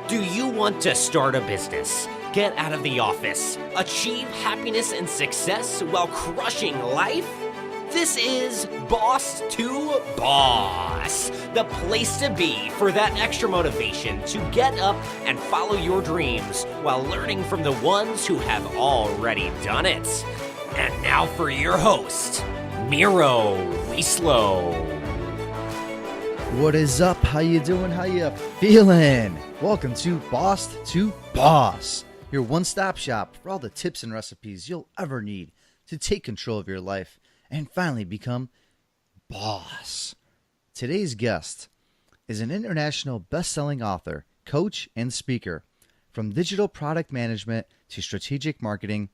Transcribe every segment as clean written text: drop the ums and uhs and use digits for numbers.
Do you want to start a business, get out of the office, achieve happiness and success while crushing life? This is Boss to Boss, the place to be for that extra motivation to get up and follow your dreams while learning from the ones who have already done it. And now for your host, Miro Wieslow. What is up? How you doing? How you feeling? Welcome to Boss, your one-stop shop for all the tips and recipes you'll ever need to take control of your life and finally become boss. Today's guest is an international best-selling author, coach, and speaker. From digital product management to strategic marketing,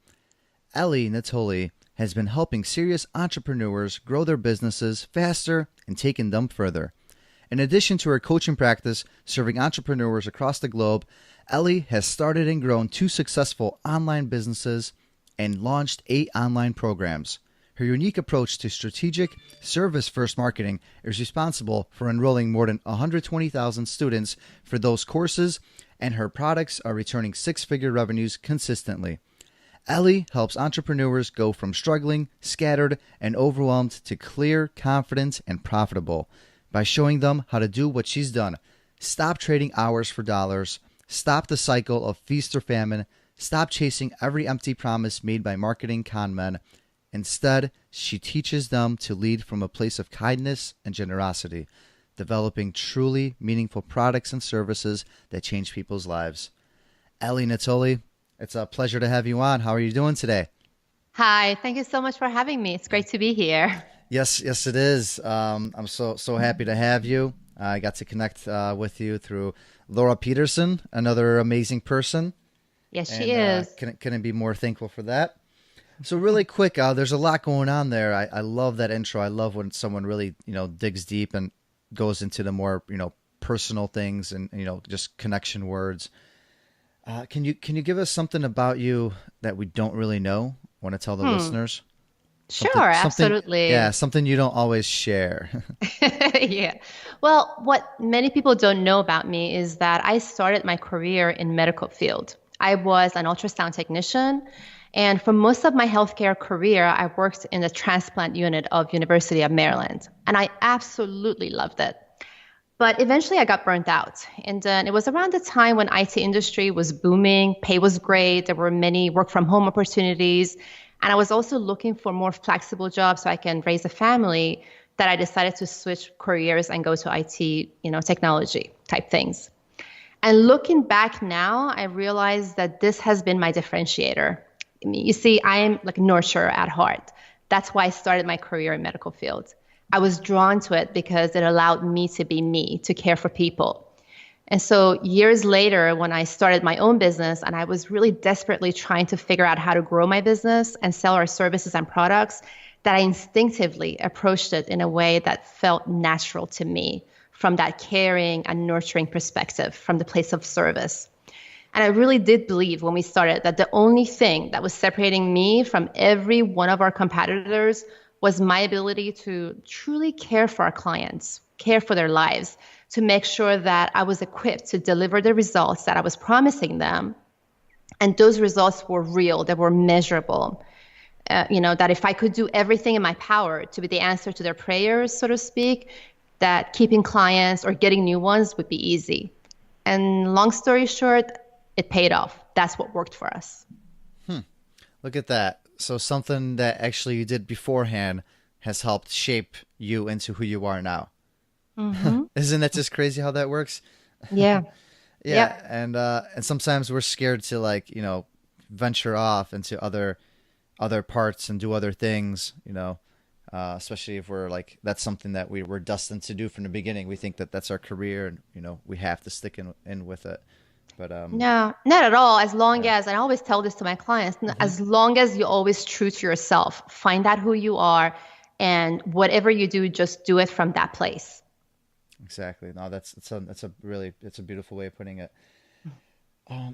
Eli Natoli has been helping serious entrepreneurs grow their businesses faster and taking them further. In addition to her coaching practice serving entrepreneurs across the globe, Eli has started and grown 2 successful online businesses and launched 8 online programs. Her unique approach to strategic, service-first marketing is responsible for enrolling more than 120,000 students for those courses, and her products are returning 6-figure revenues consistently. Eli helps entrepreneurs go from struggling, scattered, and overwhelmed to clear, confident, and profitable by showing them how to do what she's done. Stop trading hours for dollars. Stop the cycle of feast or famine. Stop chasing every empty promise made by marketing con men. Instead, she teaches them to lead from a place of kindness and generosity, developing truly meaningful products and services that change people's lives. Eli Natoli, it's a pleasure to have you on. How are you doing today? Hi, thank you so much for having me. It's great to be here. Yes, it is. I'm so happy to have you. I got to connect with you through Laura Peterson, another amazing person. Yes, she is. Couldn't be more thankful for that. So really quick, there's a lot going on there. I love that intro. I love when someone really, digs deep and goes into the more, personal things and, just connection words. Can you give us something about you that we don't really know? Want to tell the listeners? Sure, absolutely. Yeah, something you don't always share. Yeah. Well, what many people don't know about me is that I started my career in medical field. I was an ultrasound technician, and for most of my healthcare career, I worked in the transplant unit of University of Maryland, and I absolutely loved it. But eventually I got burnt out. And then it was around the time when IT industry was booming, pay was great, there were many work from home opportunities. And I was also looking for more flexible jobs so I can raise a family, that I decided to switch careers and go to IT, technology type things. And looking back now, I realized that this has been my differentiator. I mean, you see, I am like a nurturer at heart. That's why I started my career in medical field. I was drawn to it because it allowed me to be me, to care for people. And so years later, when I started my own business and I was really desperately trying to figure out how to grow my business and sell our services and products, that I instinctively approached it in a way that felt natural to me, from that caring and nurturing perspective, from the place of service. And I really did believe when we started that the only thing that was separating me from every one of our competitors was my ability to truly care for our clients, care for their lives, to make sure that I was equipped to deliver the results that I was promising them. And those results were real, they were measurable. That if I could do everything in my power to be the answer to their prayers, so to speak, that keeping clients or getting new ones would be easy. And long story short, it paid off. That's what worked for us. Look at that. So something that actually you did beforehand has helped shape you into who you are now. Mm-hmm. Isn't that just crazy how that works? Yeah. Yeah. And sometimes we're scared to venture off into other parts and do other things, especially if we're that's something that we were destined to do from the beginning. We think that that's our career and, we have to stick in with it. But no, not at all. As long as, and I always tell this to my clients, as long as you're always true to yourself, find out who you are, and whatever you do, just do it from that place. Exactly. No, it's a beautiful way of putting it.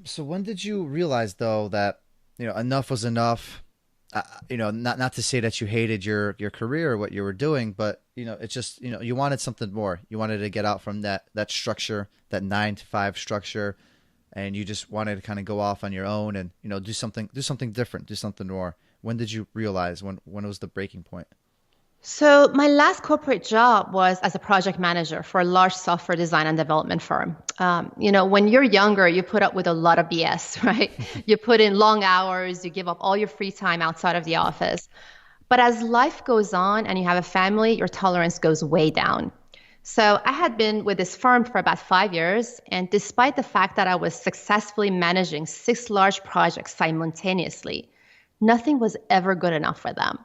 So when did you realize though that, enough was enough? Not to say that you hated your career or what you were doing, but it's just, you wanted something more. You wanted to get out from that structure, that 9 to 5 structure. and you just wanted to kind of go off on your own and, do something different, do something more? When did you realize, when was the breaking point? So my last corporate job was as a project manager for a large software design and development firm. When you're younger, you put up with a lot of BS, right? You put in long hours, you give up all your free time outside of the office. But as life goes on and you have a family, your tolerance goes way down. So I had been with this firm for about 5 years, and despite the fact that I was successfully managing 6 large projects simultaneously, nothing was ever good enough for them.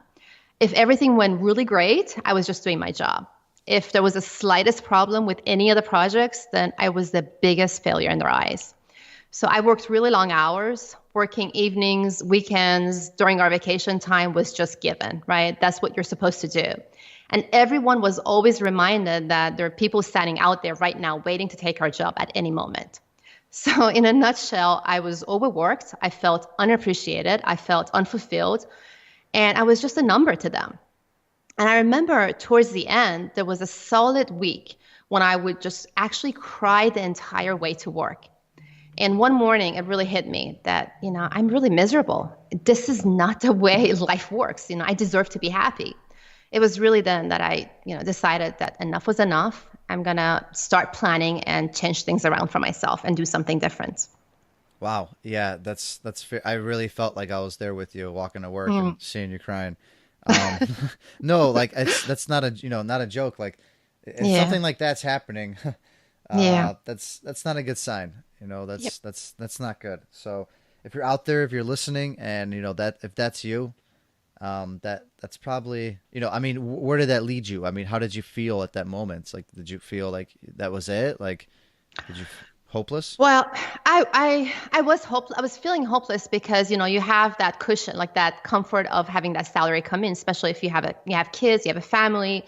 If everything went really great, I was just doing my job. If there was the slightest problem with any of the projects, then I was the biggest failure in their eyes. So I worked really long hours, working evenings, weekends, during our vacation time was just given, right? That's what you're supposed to do. And everyone was always reminded that there are people standing out there right now waiting to take our job at any moment. So in a nutshell, I was overworked. I felt unappreciated. I felt unfulfilled. And I was just a number to them. And I remember towards the end, there was a solid week when I would just actually cry the entire way to work. And one morning, it really hit me that, I'm really miserable. This is not the way life works. I deserve to be happy. It was really then that I, decided that enough was enough. I'm going to start planning and change things around for myself and do something different. Wow. Yeah, that's fair. I really felt like I was there with you walking to work and seeing you crying. No, like that's not a joke. Like if something like that's happening, that's not a good sign. That's not good. So if you're out there, if you're listening and that if that's you, that's probably, where did that lead you? I mean, how did you feel at that moment? Like, did you feel like that was it? Like, did you hopeless? Well, I was hopeless. I was feeling hopeless because, you have that cushion, like that comfort of having that salary come in, especially if you have kids, you have a family.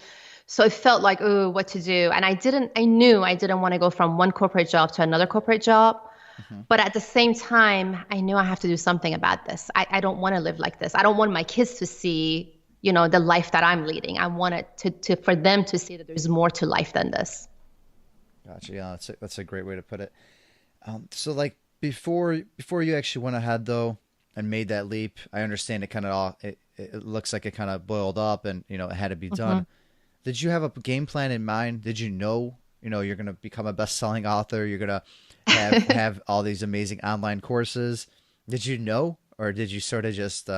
So it felt like, oh, what to do? And I knew I didn't want to go from one corporate job to another corporate job. Mm-hmm. But at the same time, I knew I have to do something about this. I don't want to live like this. I don't want my kids to see, the life that I'm leading. I want it for them to see that there's more to life than this. Gotcha. Yeah, that's a great way to put it. So like before you actually went ahead though and made that leap, I understand it kind of all it looks like it kind of boiled up and it had to be done. Mm-hmm. Did you have a game plan in mind? Did you know you're going to become a best-selling author? You're going to have all these amazing online courses. Did you know, or did you sort of just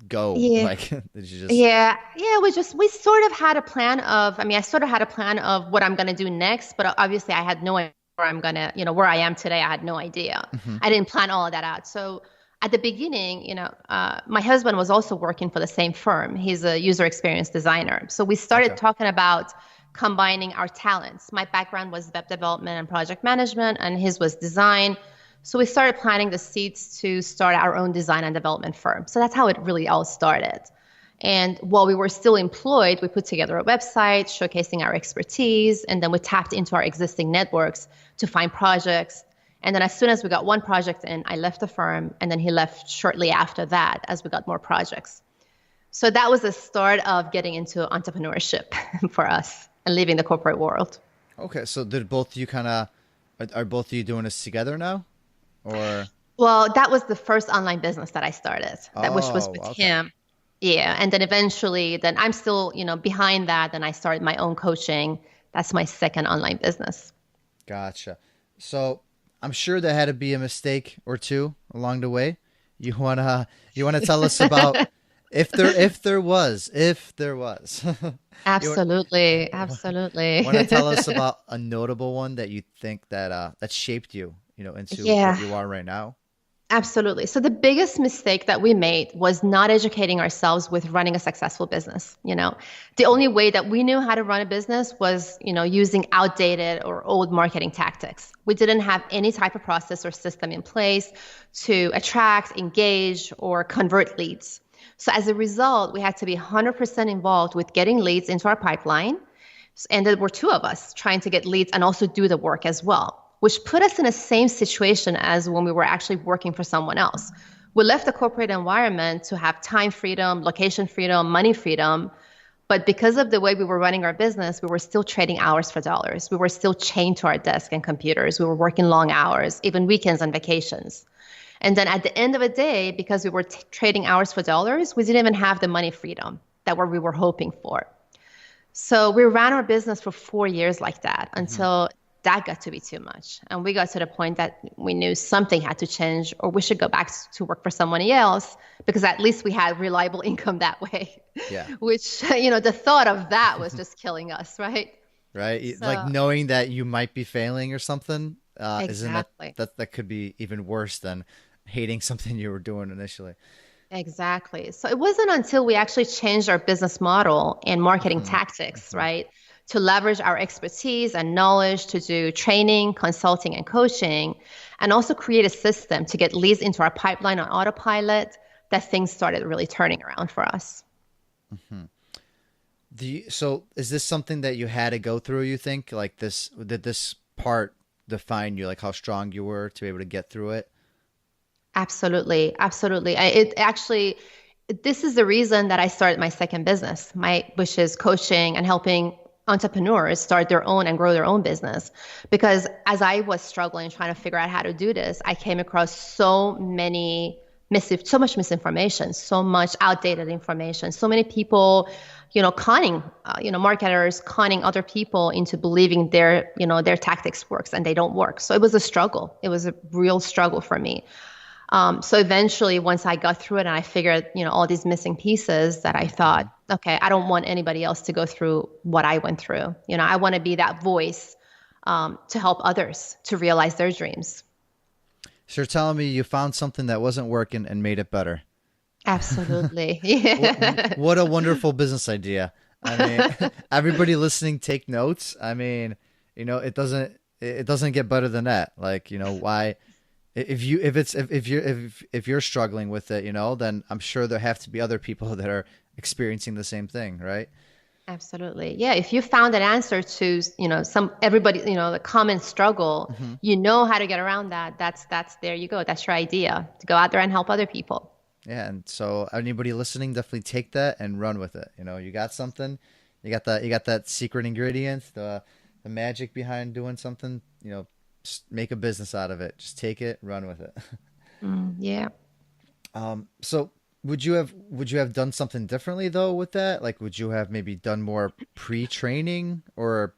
go? Yeah. Like, did you just? Yeah. We sort of had a plan of. I sort of had a plan of what I'm going to do next, but obviously I had no idea where I'm gonna, where I am today. I had no idea. Mm-hmm. I didn't plan all of that out. So at the beginning, my husband was also working for the same firm. He's a user experience designer. So we started talking about combining our talents. My background was web development and project management, and his was design. So we started planting the seeds to start our own design and development firm. So that's how it really all started. And while we were still employed, we put together a website showcasing our expertise, and then we tapped into our existing networks to find projects. And then as soon as we got one project in, I left the firm, and then he left shortly after that as we got more projects. So that was the start of getting into entrepreneurship for us and leaving the corporate world. Okay, so did both of you are both of you doing this together now? Or? Well, that was the first online business that I started, which was with him. Yeah, and then eventually, I'm still, behind that. Then I started my own coaching. That's my second online business. Gotcha. So I'm sure there had to be a mistake or two along the way. You wanna tell us about if there was. Absolutely. Want to tell us about a notable one that you think that shaped you, into what you are right now? Absolutely. So the biggest mistake that we made was not educating ourselves with running a successful business. The only way that we knew how to run a business was, using outdated or old marketing tactics. We didn't have any type of process or system in place to attract, engage, or convert leads. So as a result, we had to be 100% involved with getting leads into our pipeline. And there were 2 of us trying to get leads and also do the work as well, which put us in the same situation as when we were actually working for someone else. We left the corporate environment to have time freedom, location freedom, money freedom, But because of the way we were running our business, we were still trading hours for dollars. We were still chained to our desk and computers. We were working long hours, even weekends and vacations. And then at the end of the day, because we were trading hours for dollars, we didn't even have the money freedom that we were hoping for. So we ran our business for 4 years like that until that got to be too much. And we got to the point that we knew something had to change, or we should go back to work for somebody else, because at least we had reliable income that way. Yeah. Which, the thought of that was just killing us, right? Right. So, Like knowing that you might be failing or something, exactly. isn't that could be even worse than hating something you were doing initially. Exactly. So it wasn't until we actually changed our business model and marketing tactics, right, to leverage our expertise and knowledge to do training, consulting, and coaching, and also create a system to get leads into our pipeline on autopilot, that things started really turning around for us. So is this something that you had to go through, you think? Like did this part define you, like how strong you were to be able to get through it? Absolutely. Absolutely. This is the reason that I started my second business, which is coaching and helping entrepreneurs start their own and grow their own business. Because as I was struggling, trying to figure out how to do this, I came across so much misinformation, so much outdated information, so many people, conning, marketers conning other people into believing their tactics works, and they don't work. So it was a struggle. It was a real struggle for me. So eventually, once I got through it and I figured, all these missing pieces, that I thought, okay, I don't want anybody else to go through what I went through. I want to be that voice to help others to realize their dreams. So you're telling me you found something that wasn't working and made it better. Absolutely. Yeah. What a wonderful business idea. I mean, everybody listening, take notes. I mean, it doesn't get better than that. Like, why? If you're struggling with it, then I'm sure there have to be other people that are experiencing the same thing, right? Absolutely. Yeah. If you found an answer to, everybody, the common struggle, how to get around that. That's there you go. That's your idea, to go out there and help other people. Yeah. And so anybody listening, definitely take that and run with it. You got something, you got that secret ingredient, the magic behind doing something, just make a business out of it. Just take it, run with it. Yeah. So would you have done something differently though with that? Like, would you have maybe done more pre-training, or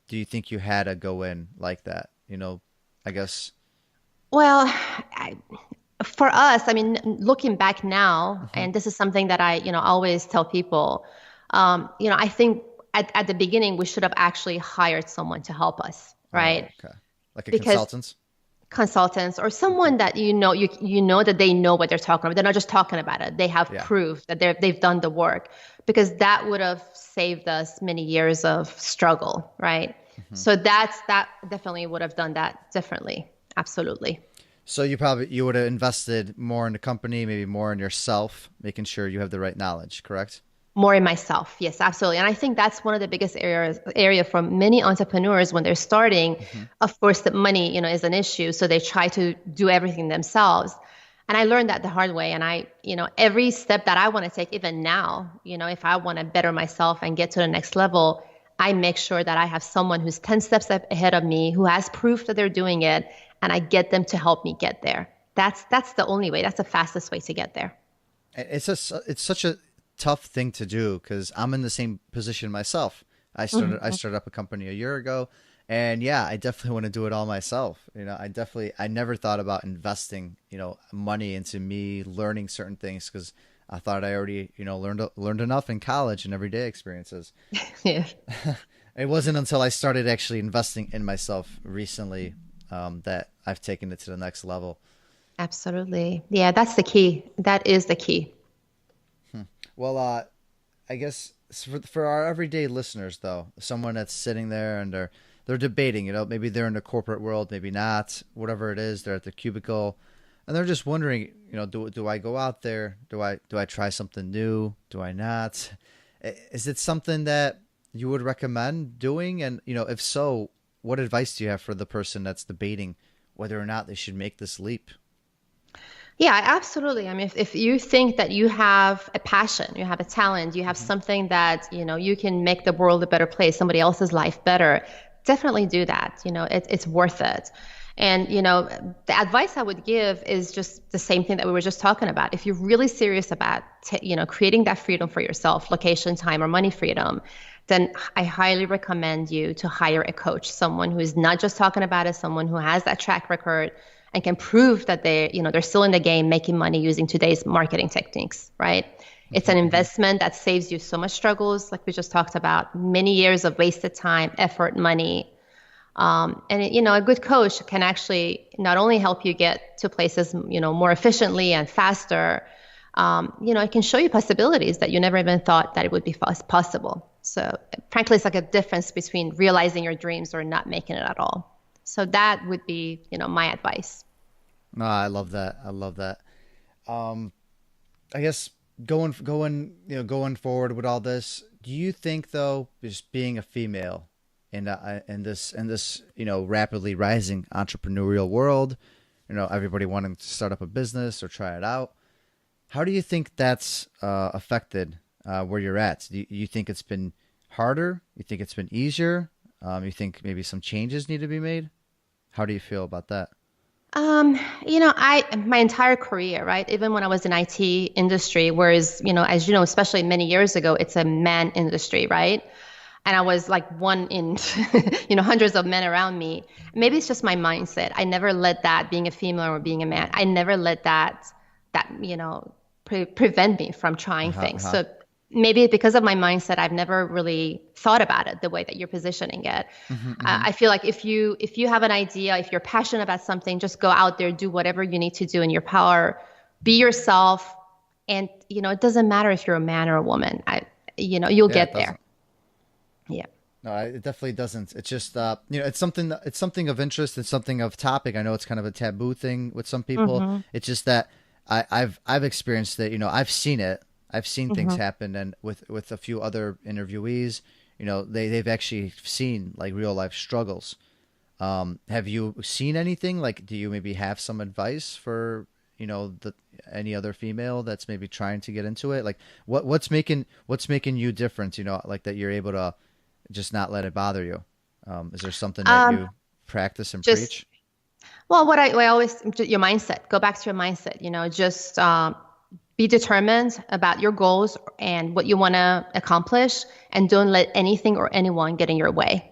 do you think you had to go in like that? I guess. Well, for us, I mean, looking back now, and this is something that I, always tell people, I think at the beginning, we should have actually hired someone to help us, right? Oh, okay. Like a consultants or someone that that they know what they're talking about. They're not just talking about it. They have proof that they've done the work, because that would have saved us many years of struggle, right? So that definitely would have done that differently. Absolutely. So you would have invested more in the company, maybe more in yourself, making sure you have the right knowledge, correct? More in myself. Yes, absolutely. And I think that's one of the biggest area for many entrepreneurs when they're starting. Of course, the money, is an issue. So they try to do everything themselves. And I learned that the hard way. And I, every step that I want to take, even now, if I want to better myself and get to the next level, I make sure that I have someone who's 10 steps ahead of me, who has proof that they're doing it, and I get them to help me get there. That's the only way. That's the fastest way to get there. It's such a tough thing to do, because I'm in the same position myself. I started up a company a year ago, and I definitely want to do it all myself. I never thought about investing, money into me learning certain things, because I thought I already, learned enough in college and everyday experiences. Yeah. It wasn't until I started actually investing in myself recently that I've taken it to the next level. Absolutely. Yeah, that's the key. That is the key. Well, I guess for our everyday listeners, though, someone that's sitting there and they're debating, maybe they're in the corporate world, maybe not, whatever it is, they're at the cubicle, and they're just wondering, do I go out there? Do I try something new? Do I not? Is it something that you would recommend doing? And, if so, what advice do you have for the person that's debating whether or not they should make this leap? Yeah, absolutely. I mean, if you think that you have a passion, you have a talent, you have Hmm. something that, you can make the world a better place, somebody else's life better, definitely do that. It's worth it. And, the advice I would give is just the same thing that we were just talking about. If you're really serious about, creating that freedom for yourself, location, time, or money freedom, then I highly recommend you to hire a coach, someone who is not just talking about it, someone who has that track record and can prove that they're still in the game making money using today's marketing techniques, right? It's Hmm. an Hmm. investment that saves you so much struggles, like we just talked about, many years of wasted time, effort, money. And a good coach can actually not only help you get to places, more efficiently and faster, it can show you possibilities that you never even thought that it would be possible. So frankly, it's like a difference between realizing your dreams or not making it at all. So that would be, my advice. No, I love that. I love that. Um, I guess going forward with all this, do you think though, just being a female in this rapidly rising entrepreneurial world, everybody wanting to start up a business or try it out, how do you think that's affected where you're at? Do you think it's been harder? You think it's been easier? You think maybe some changes need to be made? How do you feel about that? I my entire career, right? Even when I was in IT industry, whereas, as you know, especially many years ago, it's a man industry, right? And I was like one in, hundreds of men around me. Maybe it's just my mindset. I never let that, being a female or being a man, I never let that prevent me from trying Uh-huh, things. uh-huh. So maybe because of my mindset, I've never really thought about it the way that you're positioning it. Hmm. Hmm. I feel like if you have an idea, if you're passionate about something, just go out there, do whatever you need to do in your power, be yourself, and it doesn't matter if you're a man or a woman. You'll Yeah, it get there. doesn't. Yeah. No, it definitely doesn't. It's just it's something of interest and something of topic. I know it's kind of a taboo thing with some people. Hmm. It's just that I've experienced it. I've seen it. I've seen things Hmm. happen, and with a few other interviewees, they've actually seen like real life struggles. Have you seen anything? Like, do you maybe have some advice for any other female that's maybe trying to get into it? Like, what's making you different? Like that you're able to just not let it bother you. Is there something that Um, you practice and just preach? well, what I always your mindset. Go back to your mindset. Just be determined about your goals and what you want to accomplish, and don't let anything or anyone get in your way,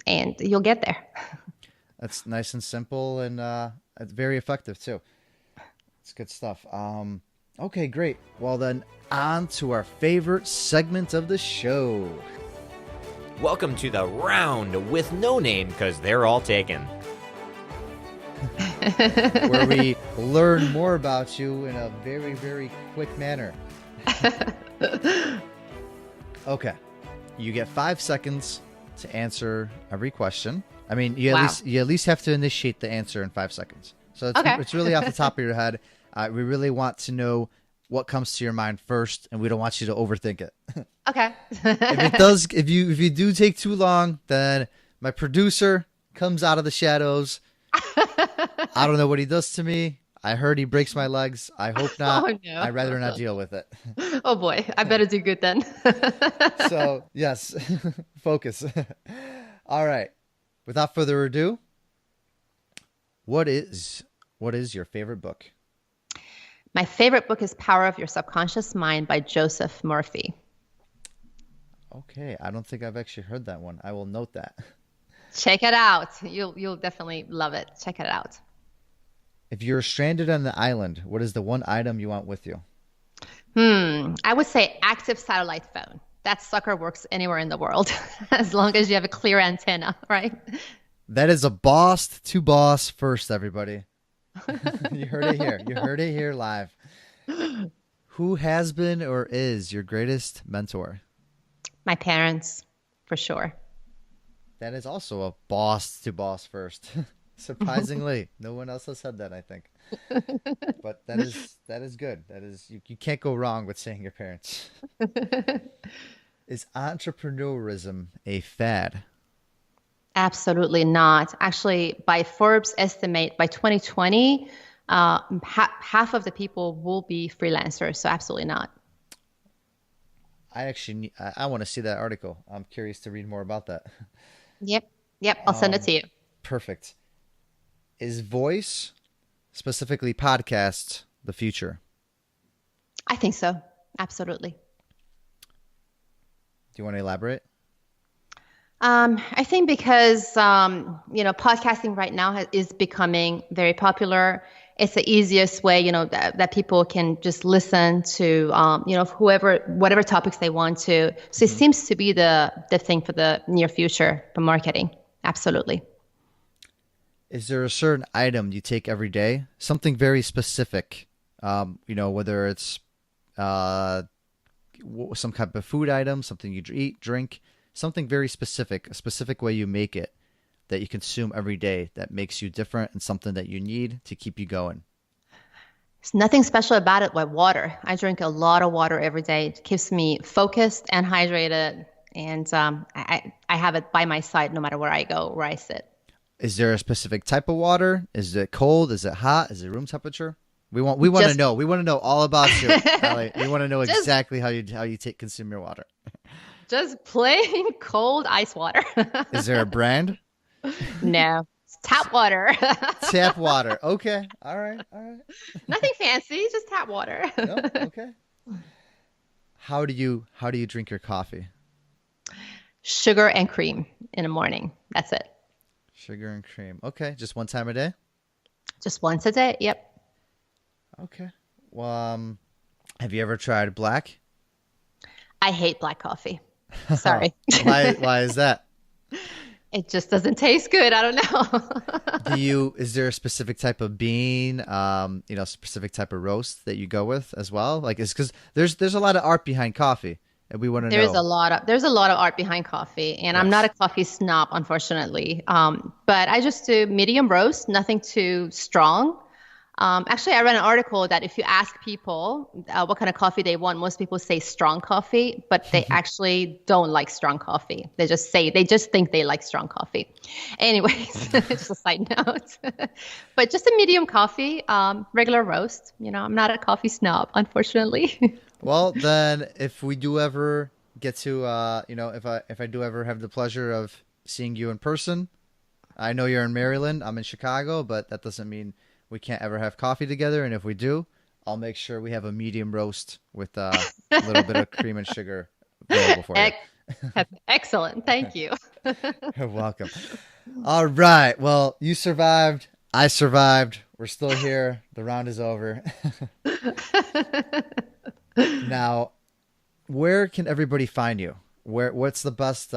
and you'll get there. That's nice and simple, and it's very effective too. It's good stuff. Okay, great. Well then, on to our favorite segment of the show. Welcome to the round with no name because they're all taken. Where we learn more about you in a very, very quick manner. Okay. You get 5 seconds to answer every question. I mean, you at Wow. least you at least have to initiate the answer in 5 seconds. So it's Okay. it's really off the top of your head. We really want to know what comes to your mind first, and we don't want you to overthink it. Okay. If you do take too long, then my producer comes out of the shadows. I don't know what he does to me. I heard he breaks my legs. I hope not. Oh no. I'd rather not deal with it. Oh boy, I better do good then. So, yes, focus. All right. Without further ado, what is your favorite book? My favorite book is Power of Your Subconscious Mind by Joseph Murphy. Okay, I don't think I've actually heard that one. I will note that. Check it out. You'll definitely love it. Check it out. If you're stranded on the island, what is the one item you want with you? I would say active satellite phone. That sucker works anywhere in the world as long as you have a clear antenna, right? That is a boss to boss first, everybody. You heard it here. You heard it here live. Who has been or is your greatest mentor? My parents, for sure. That is also a boss to boss first. Surprisingly, no one else has said that, I think. But that is good. That is you can't go wrong with saying your parents. Is entrepreneurism a fad? Absolutely not. Actually, by Forbes estimate, by 2020, Half of the people will be freelancers. So absolutely not. I want to see that article. I'm curious to read more about that. Yep. Yep. I'll send it to you. Perfect. Is voice, specifically podcasts, the future? I think so. Absolutely. Do you want to elaborate? I think because podcasting right now is becoming very popular. It's the easiest way, that people can just listen to, whatever topics they want to. So it seems to be the thing for the near future for marketing. Absolutely. Is there a certain item you take every day? Something very specific, whether it's some type of food item, something you eat, drink, something very specific, a specific way you make it that you consume every day that makes you different and something that you need to keep you going. There's nothing special about it but water. I drink a lot of water every day. It keeps me focused and hydrated. And I have it by my side no matter where I go, where I sit. Is there a specific type of water? Is it cold? Is it hot? Is it room temperature? We want to know. We want to know all about you, Ellie. We want to know exactly how you consume your water. Just plain cold ice water. Is there a brand? No. It's tap water. Tap water. Okay. All right. Nothing fancy, just tap water. No? Okay. How do you drink your coffee? Sugar and cream in the morning. That's it. Sugar and cream. Okay. Just one time a day? Just once a day. Yep. Okay. Well, have you ever tried black? I hate black coffee. Sorry. Why is that? It just doesn't taste good. I don't know. Is there a specific type of bean, specific type of roast that you go with as well? Like, it's because there's a lot of art behind coffee, and we want to know. There's a lot of art behind coffee, and yes. I'm not a coffee snob, unfortunately. But I just do medium roast, nothing too strong. Actually, I read an article that if you ask people what kind of coffee they want, most people say strong coffee, but they actually don't like strong coffee. They just think they like strong coffee. Anyways, just a side note. But just a medium coffee, regular roast. I'm not a coffee snob, unfortunately. Well, then if we do ever get to, if I do ever have the pleasure of seeing you in person, I know you're in Maryland, I'm in Chicago, but that doesn't mean we can't ever have coffee together. And if we do, I'll make sure we have a medium roast with a little bit of cream and sugar available for you. Excellent. Thank you. You're welcome. All right. Well, you survived. I survived. We're still here. The round is over. Now, where can everybody find you? What's the best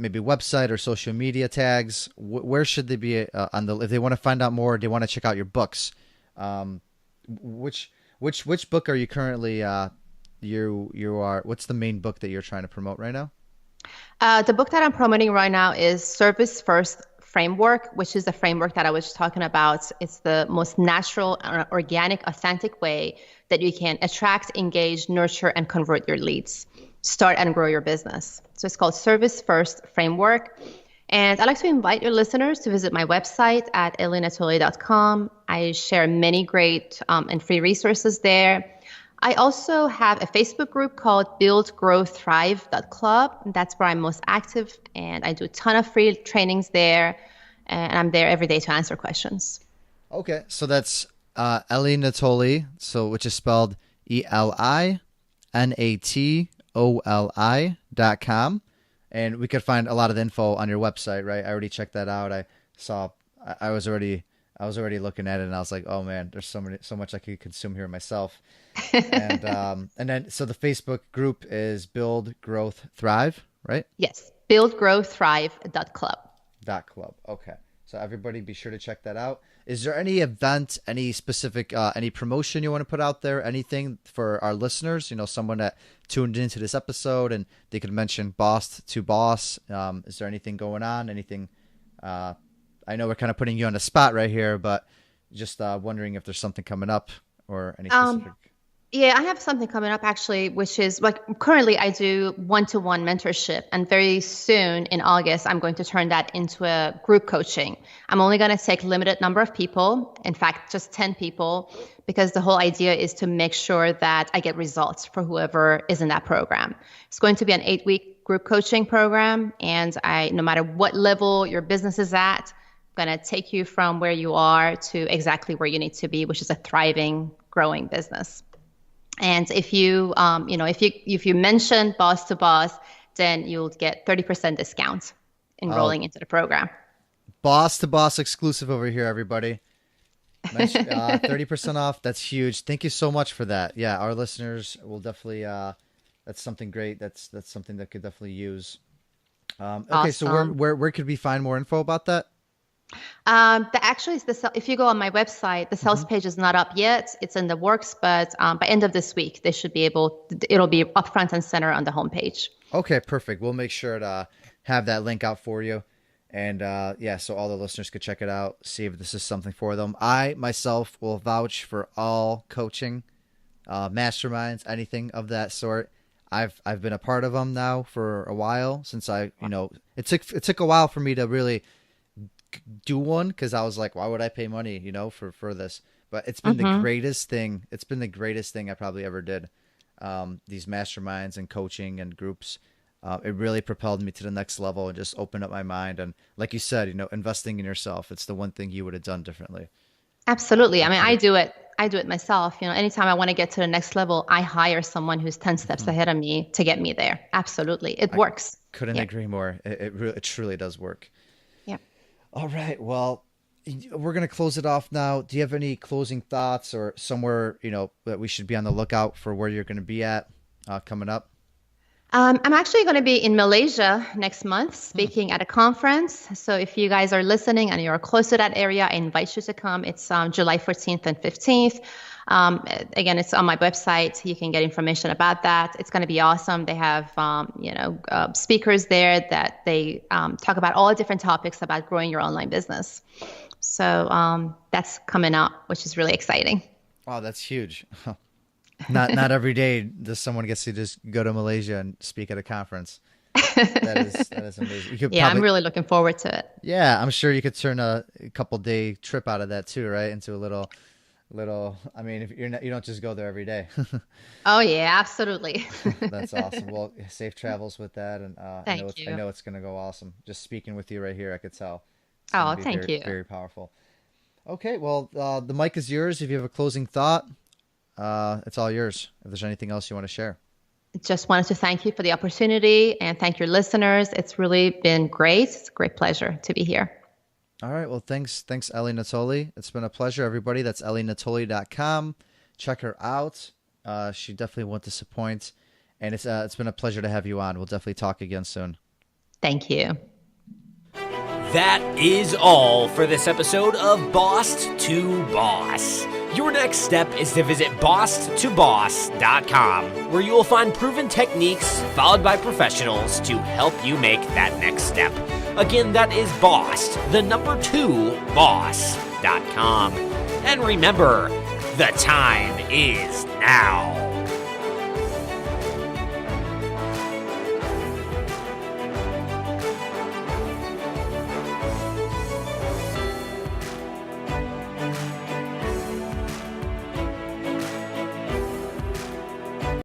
maybe website or social media tags? Where should they be if they want to find out more, they want to check out your books? Which book are you currently what's the main book that you're trying to promote right now? The book that I'm promoting right now is Service First Framework, which is the framework that I was talking about. It's the most natural, organic, authentic way that you can attract, engage, nurture, and convert your leads. Start and grow your business. So it's called Service First Framework. And I'd like to invite your listeners to visit my website at elinatoli.com. I share many great and free resources there. I also have a Facebook group called Build, Grow, Thrive.club. That's where I'm most active, and I do a ton of free trainings there, and I'm there every day to answer questions. Okay, so that's Eli Natoli, which is spelled ELINATOLI.com, and we could find a lot of the info on your website, right? I already checked that out. I was already looking at it, and I was like, oh man, there's so much I could consume here myself. And then so the Facebook group is Build, Growth, Thrive, right? Yes, buildgrowthrive.club. .club. Okay, so everybody be sure to check that out. Is there any event, any specific, any promotion you want to put out there? Anything for our listeners? Someone that tuned into this episode and they could mention Boss to Boss. Is there anything going on? Anything? I know we're kind of putting you on the spot right here, but just wondering if there's something coming up or any specific. Yeah, I have something coming up actually, which is like currently I do one-to-one mentorship, and very soon in August, I'm going to turn that into a group coaching. I'm only going to take limited number of people, in fact, just 10 people, because the whole idea is to make sure that I get results for whoever is in that program. It's going to be an 8-week group coaching program, and no matter what level your business is at, I'm going to take you from where you are to exactly where you need to be, which is a thriving, growing business. And if you, if you mention Boss to Boss, then you'll get 30% discount enrolling into the program. Boss to Boss exclusive over here, everybody. 30% off. That's huge. Thank you so much for that. Yeah, our listeners will definitely. That's something great. That's something that could definitely use. Okay, Awesome. so where could we find more info about that? If you go on my website, the sales page is not up yet. It's in the works, but by end of this week, it'll be up front and center on the homepage. Okay, perfect. We'll make sure to have that link out for you. And so all the listeners could check it out, see if this is something for them. I myself will vouch for all coaching, masterminds, anything of that sort. I've been a part of them now for a while since it took a while for me to really do one, because I was like, why would I pay money, for this? But it's been the greatest thing. It's been the greatest thing I probably ever did. These masterminds and coaching and groups, it really propelled me to the next level and just opened up my mind. And like you said, investing in yourself, it's the one thing you would have done differently. Absolutely. I mean, I do it myself. Anytime I want to get to the next level, I hire someone who's 10 steps ahead of me to get me there. Absolutely. It works. Couldn't agree more. It truly does work. Yeah. All right. Well, we're going to close it off now. Do you have any closing thoughts or somewhere, that we should be on the lookout for where you're going to be at coming up? I'm actually going to be in Malaysia next month speaking at a conference. So if you guys are listening and you're close to that area, I invite you to come. It's July 14th and 15th. Again, it's on my website. You can get information about that. It's going to be awesome. They have, speakers there that they talk about all different topics about growing your online business. So that's coming up, which is really exciting. Wow, that's huge. Not every day does someone gets to just go to Malaysia and speak at a conference. That is amazing. I'm really looking forward to it. Yeah, I'm sure you could turn a couple-day trip out of that too, right? Into a little. I mean, if you don't just go there every day. Oh yeah, absolutely. That's awesome. Well, safe travels with that, and I know it's going to go awesome. Just speaking with you right here, I could tell. Thank you. Very powerful. Okay, well, the mic is yours. If you have a closing thought, it's all yours. If there's anything else you want to share. Just wanted to thank you for the opportunity and thank your listeners. It's really been great. It's a great pleasure to be here. All right. Well, thanks, Eli Natoli. It's been a pleasure, everybody. That's elinatoli.com. Check her out. She definitely won't disappoint. And it's been a pleasure to have you on. We'll definitely talk again soon. Thank you. That is all for this episode of Boss to Boss. Your next step is to visit bosstoboss.com, where you will find proven techniques followed by professionals to help you make that next step. Again, that is boss2boss.com. And remember, the time is now.